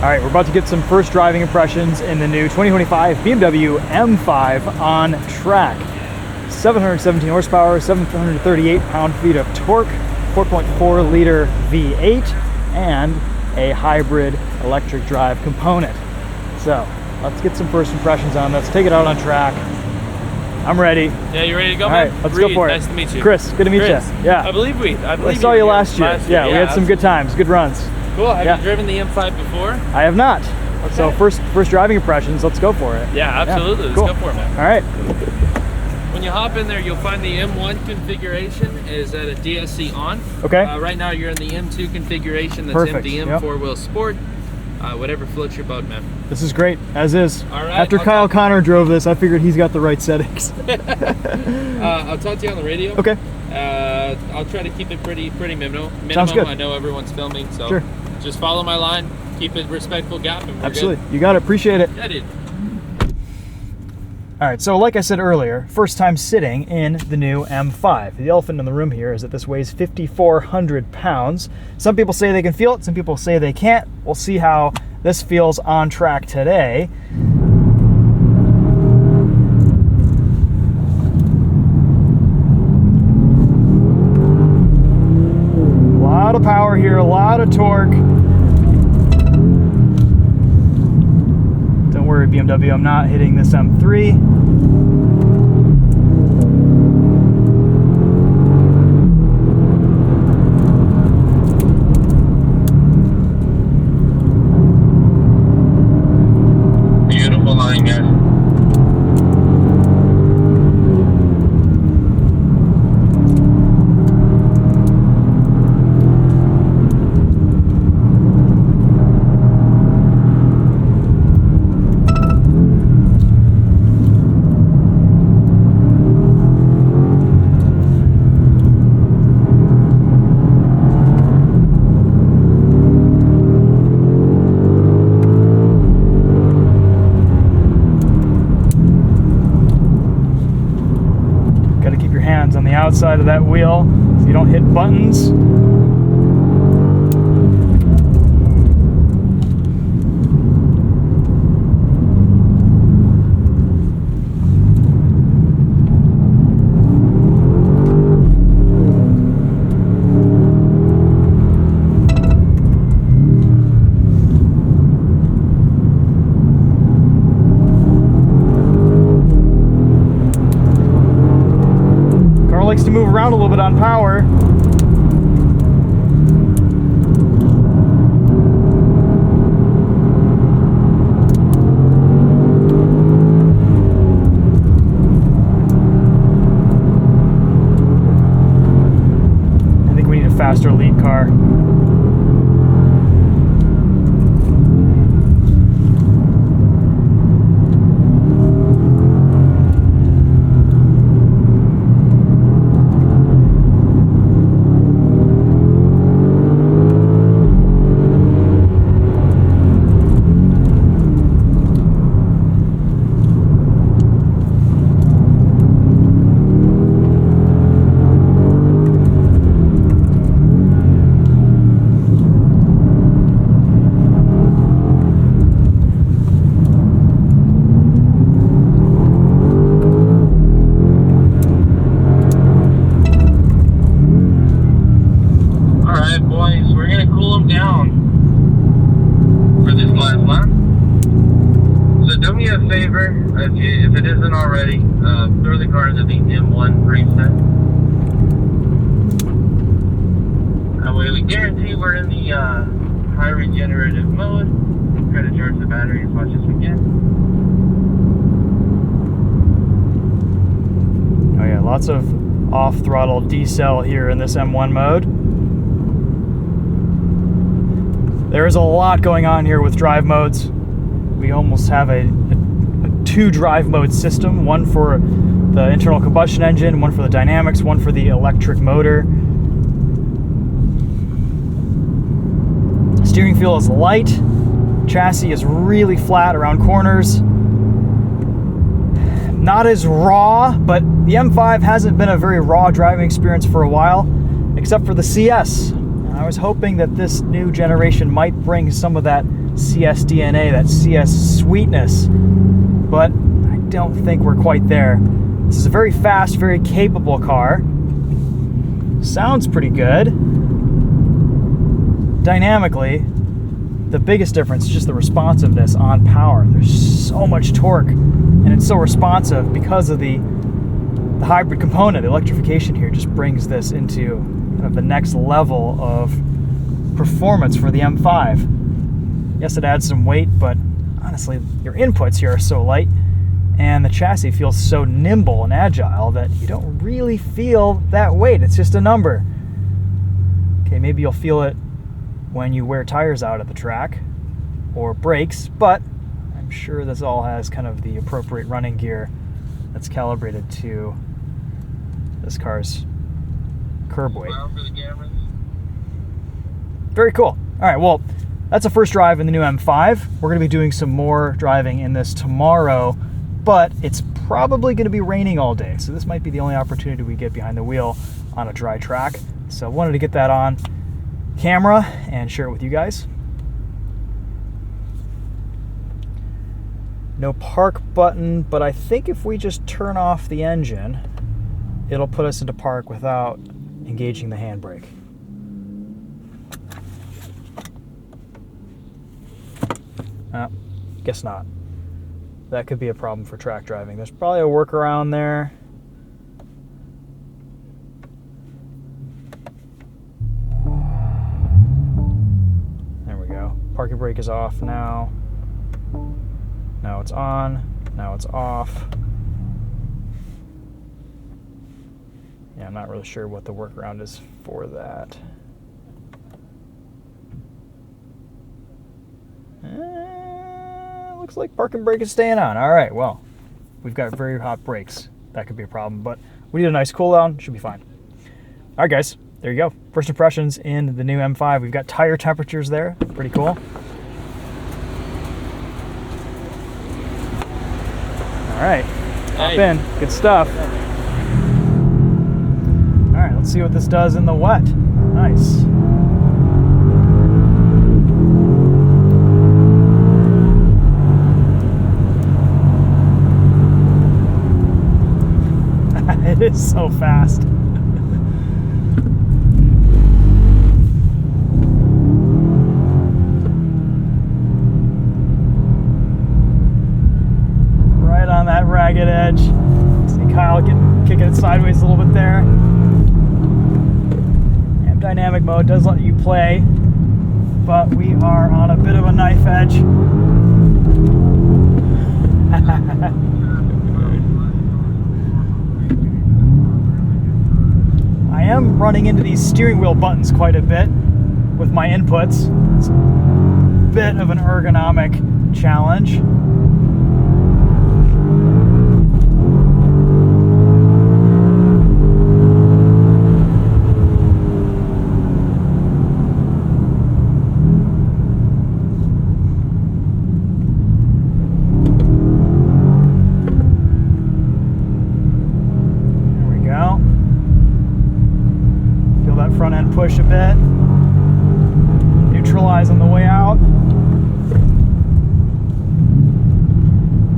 All right, we're about to get some first driving impressions in the new 2025 BMW M5 on track. 717 horsepower, 738 pound-feet of torque, 4.4 liter V8, and a hybrid electric drive component. So let's get some first impressions on this. Take it out on track. I'm ready. Yeah, you ready to go, All man? right, let's Reed, go for it. Nice to meet you. Chris, good to meet you. Yeah. I believe I saw you last year. Yeah, we had some good times, good runs. Cool. Have you driven the M5 before? I have not. Okay. So first driving impressions, let's go for it. Yeah, absolutely. Yeah, cool. Let's go for it, man. All right. When you hop in there, you'll find the M1 configuration is at a DSC on. Okay. Right now you're in the M2 configuration that's Perfect. empty, Yep. four-wheel sport. Whatever floats your boat, man. This is great, as is. All right. After Kyle Connor drove this, I figured he's got the right settings. I'll talk to you on the radio. Okay. I'll try to keep it pretty minimum. Sounds good. I know everyone's filming, so sure. Just follow my line, keep it respectful gap, and we're Absolutely. good. You got it. Appreciate it. Yeah, dude. All right, so like I said earlier, first time sitting in the new M5. The elephant in the room here is that this weighs 5,400 pounds. Some people say they can feel it, some people say they can't. We'll see how this feels on track today. A lot of power here, a lot of torque. Don't worry, BMW, I'm not hitting this M3. Beautiful line, guys. On the outside of that wheel so you don't hit buttons. Likes to move around a little bit on power. I think we need a faster lead car. If it isn't already, throw the car into the M1 preset. That way we guarantee we're in the high regenerative mode. Try to charge the battery as much as we can. Oh yeah, lots of off-throttle decel here in this M1 mode. There is a lot going on here with drive modes. We almost have a two drive mode system, one for the internal combustion engine, one for the dynamics, one for the electric motor. Steering feel is light, chassis is really flat around corners. Not as raw, but the M5 hasn't been a very raw driving experience for a while, except for the CS. I was hoping that this new generation might bring some of that CS DNA, that CS sweetness, but I don't think we're quite there. This is a very fast, very capable car. Sounds pretty good. Dynamically, the biggest difference is just the responsiveness on power. There's so much torque, and it's so responsive because of the hybrid component. The electrification here just brings this into kind of the next level of performance for the M5. Yes, it adds some weight, but honestly, your inputs here are so light, and the chassis feels so nimble and agile that you don't really feel that weight. It's just a number. Okay, maybe you'll feel it when you wear tires out at the track or brakes, but I'm sure this all has kind of the appropriate running gear that's calibrated to this car's curb weight. Very cool. All right, well, that's a first drive in the new M5. We're going to be doing some more driving in this tomorrow, but it's probably going to be raining all day, so this might be the only opportunity we get behind the wheel on a dry track. So I wanted to get that on camera and share it with you guys. No park button, but I think if we just turn off the engine, it'll put us into park without engaging the handbrake. Guess not. That could be a problem for track driving. There's probably a workaround there. There we go. Parking brake is off now. Now it's on. Now it's off. Yeah, I'm not really sure what the workaround is for that. Looks like parking brake is staying on. All right, well, we've got very hot brakes. That could be a problem, but we need a nice cool down. Should be fine. All right, guys, there you go. First impressions in the new M5. We've got tire temperatures there. Pretty cool. All right, hop in. Good stuff. All right, let's see what this does in the wet. Nice. It is so fast. Right on that ragged edge. See Kyle kicking it sideways a little bit there. And dynamic mode does let you play, but we are on a bit of a knife edge. I am running into these steering wheel buttons quite a bit with my inputs. It's a bit of an ergonomic challenge. Front end push a bit, neutralize on the way out.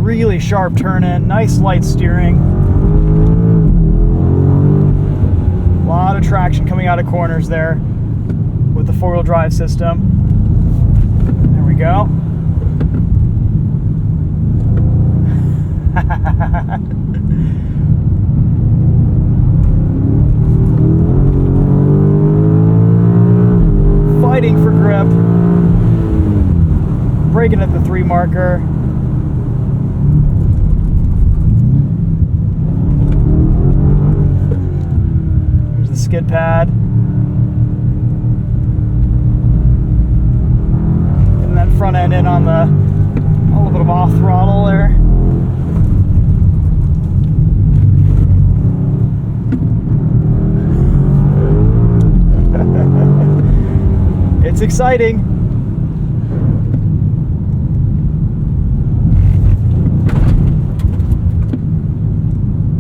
Really sharp turn in, nice light steering. A lot of traction coming out of corners there with the four-wheel drive system. There we go. Fighting for grip, braking at the 3 marker. Here's the skid pad. Getting that front end in on a little bit of off throttle there. It's exciting.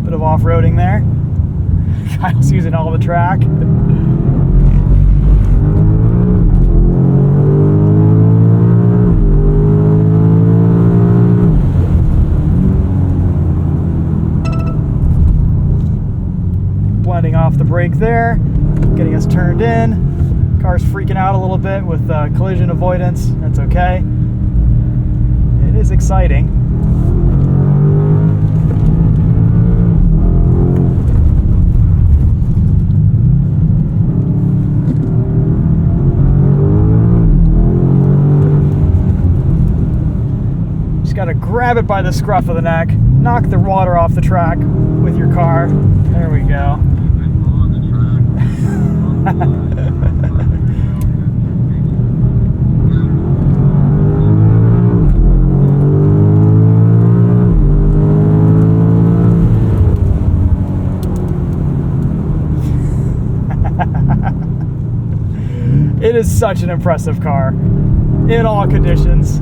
Bit of off-roading there. Kyle's using all the track. brake there, getting us turned in. Car's freaking out a little bit with collision avoidance. That's okay. It is exciting. Got to grab it by the scruff of the neck, knock the water off the track with your car. There we go. It is such an impressive car in all conditions.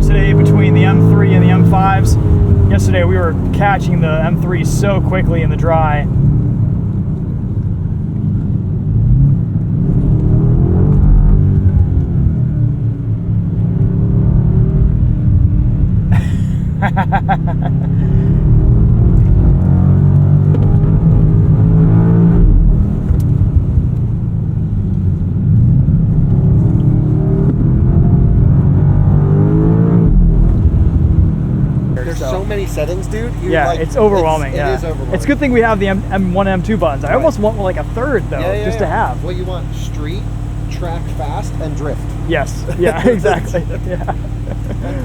Today between the M3 and the M5s. Yesterday we were catching the M3 so quickly in the dry. Many settings, dude. Yeah, like, it's overwhelming. It is overwhelming. It's a good thing we have the M1, M2 buttons. I almost want like a third though, just to have. Well, you want street, track fast, and drift. Yes. Yeah. Exactly. Yeah.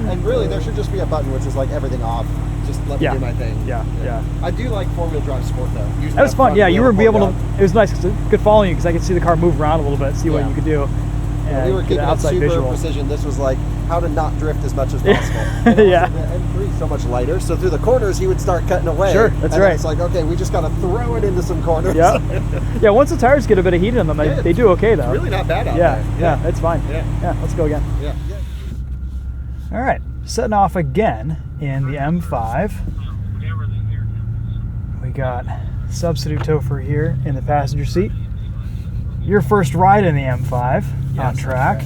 And really, there should just be a button which is like everything off. Just let me do my thing. Yeah. I do like four-wheel drive sport though. That was fun. Yeah, you were able to. It was nice because it could follow you because I could see the car move around a little bit, see what you could do. And we were keeping it super visual. precision. This was like how to not drift as much as possible. Yeah. The M3 is so much lighter, so through the corners he would start cutting away. Sure, that's right. It's like, okay, we just got to throw it into some corners. Yeah. Yeah. Once the tires get a bit of heat in them, they do okay though. It's really not bad out there. Yeah, it's fine. Yeah. Let's go again. Yeah. All right, setting off again in the M5. We got substitute TheTopher here in the passenger seat. Your first ride in the M5 on track.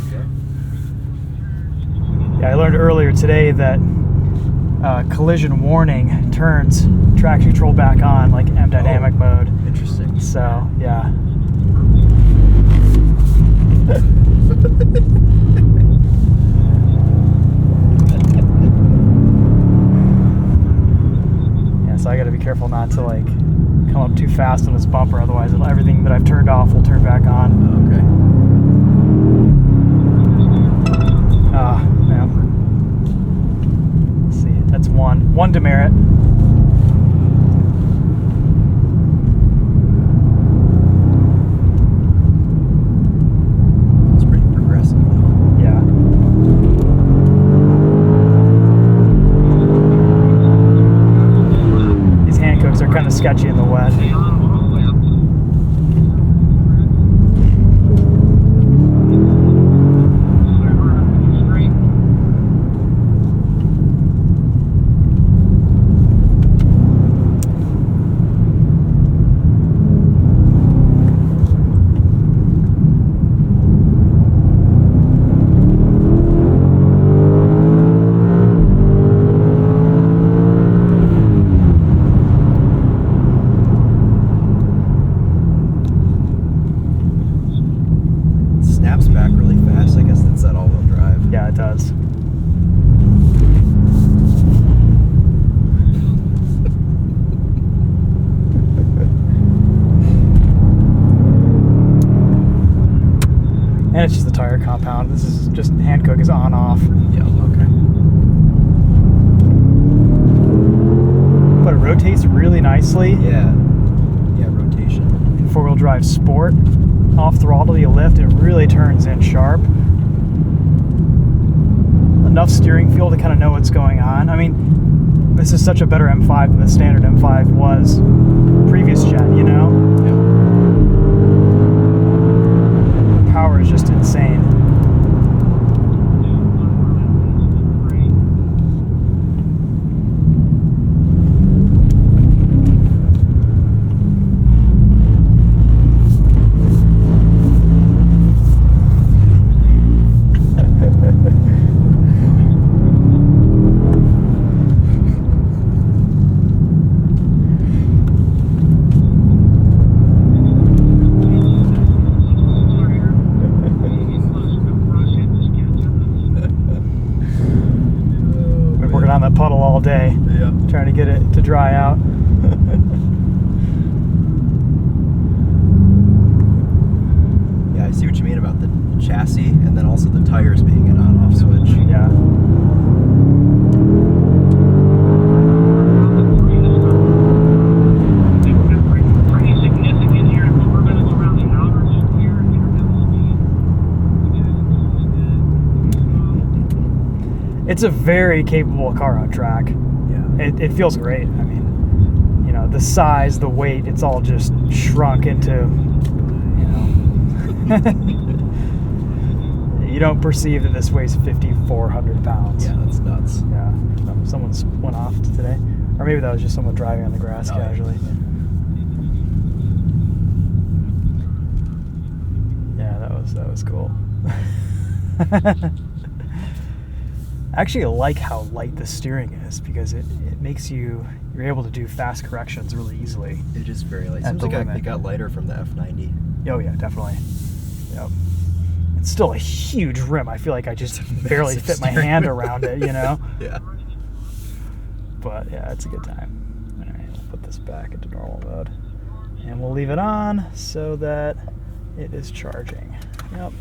Yeah, I learned earlier today that collision warning turns traction control back on, like M dynamic mode. Interesting. So, yeah. Yeah, so I gotta be careful not to like come up too fast on this bumper, otherwise everything that I've turned off will turn back on. Okay. Man. Let's see, that's one demerit. It's pretty progressive though. Yeah. These hand cooks are kind of sketchy in the wet. Yeah, it does. And it's just the tire compound. This is just hand cook is on off. Yeah, okay. But it rotates really nicely. Yeah. Yeah, rotation. In four-wheel drive sport. Off throttle, you lift, it really turns in sharp. enough steering feel to kind of know what's going on. I mean, this is such a better M5 than the standard M5 was previous gen, you know? Yeah. Power is just insane. On that puddle all day, Yeah. trying to get it to dry out. Yeah, I see what you mean about the chassis and then also the tires being an on-off switch. Yeah. Pretty significant here. We're going to go around the outer loop here, intermittent speed. It's a very capable car on track. Yeah. It feels great. I mean, you know, the size, the weight, it's all just shrunk into, you know. You don't perceive that this weighs 5,400 pounds. Yeah, that's nuts. Yeah. No, someone's went off today. Or maybe that was just someone driving on the grass casually. Yeah, that was cool. I actually like how light the steering is because it makes you're able to do fast corrections really easily. It is very light. At Seems the like limit. it got lighter from the F90. Oh yeah, definitely. Yep. It's still a huge rim. I feel like I just barely Massive fit my steering hand wheel. around it, you know? Yeah. But yeah, it's a good time. All right, we'll put this back into normal mode. And we'll leave it on so that it is charging. Yep.